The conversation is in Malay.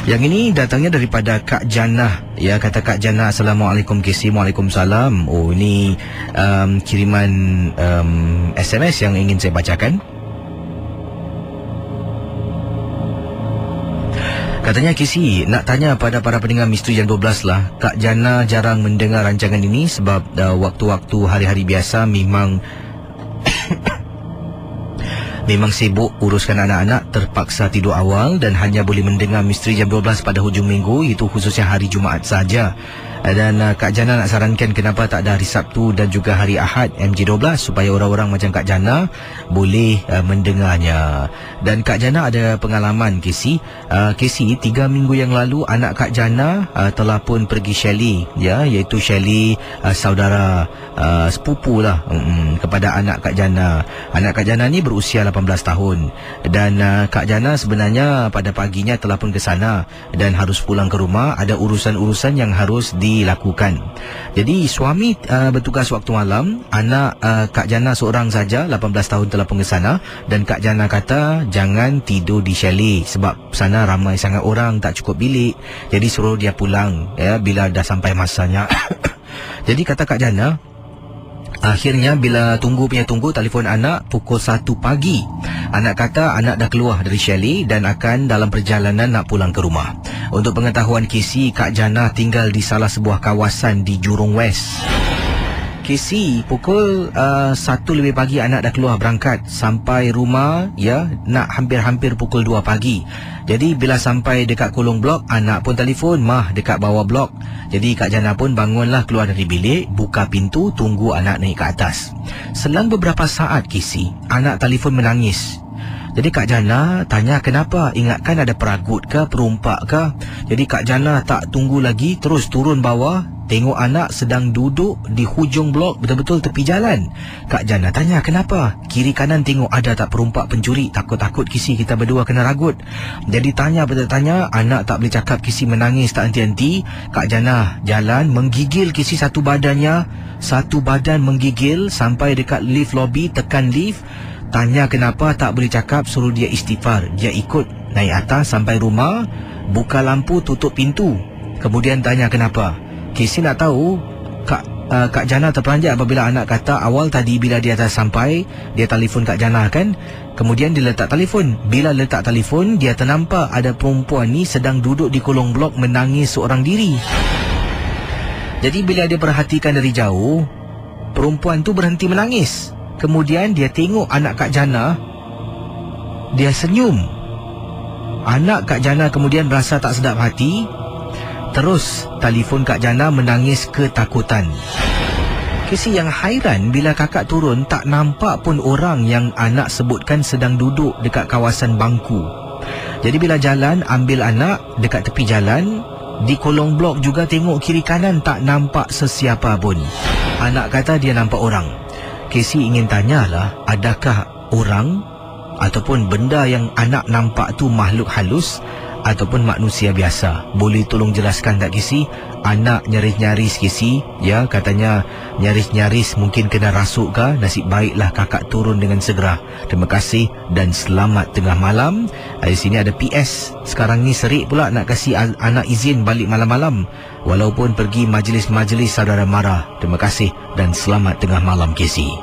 Yang ini datangnya daripada Kak Jannah. Ya, kata Kak Jannah, Assalamualaikum KC. Waalaikumsalam. Oh, ini kiriman SMS yang ingin saya bacakan. Katanya, KC, nak tanya pada para pendengar Misteri Jam 12 lah. Kak Jannah jarang mendengar rancangan ini sebab waktu-waktu hari-hari biasa memang memang sibuk uruskan anak-anak, terpaksa tidur awal dan hanya boleh mendengar Misteri Jam 12 pada hujung minggu, itu khususnya hari Jumaat saja. Dan Kak Jannah nak sarankan kenapa tak ada hari Sabtu dan juga hari Ahad MJ12 supaya orang-orang macam Kak Jannah boleh mendengarnya. Dan Kak Jannah ada pengalaman, KC. KC, 3 minggu yang lalu anak Kak Jannah telah pun pergi Shelly, ya, iaitu Shelly saudara sepupu lah kepada anak Kak Jannah. Anak Kak Jannah ni berusia 18 tahun dan Kak Jannah sebenarnya pada paginya telah pun ke sana dan harus pulang ke rumah, ada urusan-urusan yang harus dilakukan. Jadi suami bertugas waktu malam, anak Kak Jannah seorang saja, 18 tahun telah pun ke sana, dan Kak Jannah kata jangan tidur di chalet sebab sana ramai sangat orang, tak cukup bilik. Jadi suruh dia pulang ya bila dah sampai masanya. Jadi kata Kak Jannah, akhirnya bila tunggu telefon anak pukul 1 pagi. Anak kata anak dah keluar dari chalet dan akan dalam perjalanan nak pulang ke rumah. Untuk pengetahuan KC, Kak Jannah tinggal di salah sebuah kawasan di Jurong West. KC, pukul 1 lebih pagi anak dah keluar berangkat. Sampai rumah ya nak hampir-hampir pukul 2 pagi. Jadi bila sampai dekat kolong blok, anak pun telefon, mah dekat bawah blok. Jadi Kak Jannah pun bangunlah, keluar dari bilik, buka pintu, tunggu anak naik ke atas. Selang beberapa saat, KC, anak telefon menangis. Jadi Kak Jannah tanya kenapa, ingatkan ada peragut ke, perompak ke. Jadi Kak Jannah tak tunggu lagi, terus turun bawah, tengok anak sedang duduk di hujung blok, betul-betul tepi jalan. Kak Jannah tanya kenapa, kiri kanan tengok ada tak perompak pencuri. Takut-takut KC kita berdua kena ragut. Jadi tanya bertanya, anak tak boleh cakap, KC menangis tak henti-henti. Kak Jannah jalan menggigil KC satu badan menggigil sampai dekat lift lobby, tekan lift. Tanya kenapa, tak boleh cakap, suruh dia istighfar. Dia ikut naik atas sampai rumah, buka lampu, tutup pintu. Kemudian tanya kenapa. KC nak tahu, Kak Jannah terperanjat apabila anak kata awal tadi bila dia dah sampai, dia telefon Kak Jannah kan. Kemudian dia letak telefon. Bila letak telefon, dia ternampak ada perempuan ni sedang duduk di kolong blok menangis seorang diri. Jadi bila dia perhatikan dari jauh, perempuan tu berhenti menangis. Kemudian dia tengok anak Kak Jannah, dia senyum. Anak Kak Jannah kemudian rasa tak sedap hati, terus telefon Kak Jannah menangis ketakutan. KC, yang hairan bila kakak turun tak nampak pun orang yang anak sebutkan sedang duduk dekat kawasan bangku. Jadi bila jalan ambil anak dekat tepi jalan, di kolong blok juga tengok kiri kanan tak nampak sesiapa pun. Anak kata dia nampak orang. KC ingin tanyalah, adakah orang ataupun benda yang anak nampak tu makhluk halus ataupun manusia biasa? Boleh tolong jelaskan tak KC? Anak nyaris-nyaris KC, ya, katanya nyaris-nyaris mungkin kena rasuk ke. Nasib baiklah kakak turun dengan segera. Terima kasih dan selamat tengah malam. Di sini ada PS, sekarang ni serik pula nak kasih anak izin balik malam-malam walaupun pergi majlis-majlis saudara mara. Terima kasih dan selamat tengah malam KC.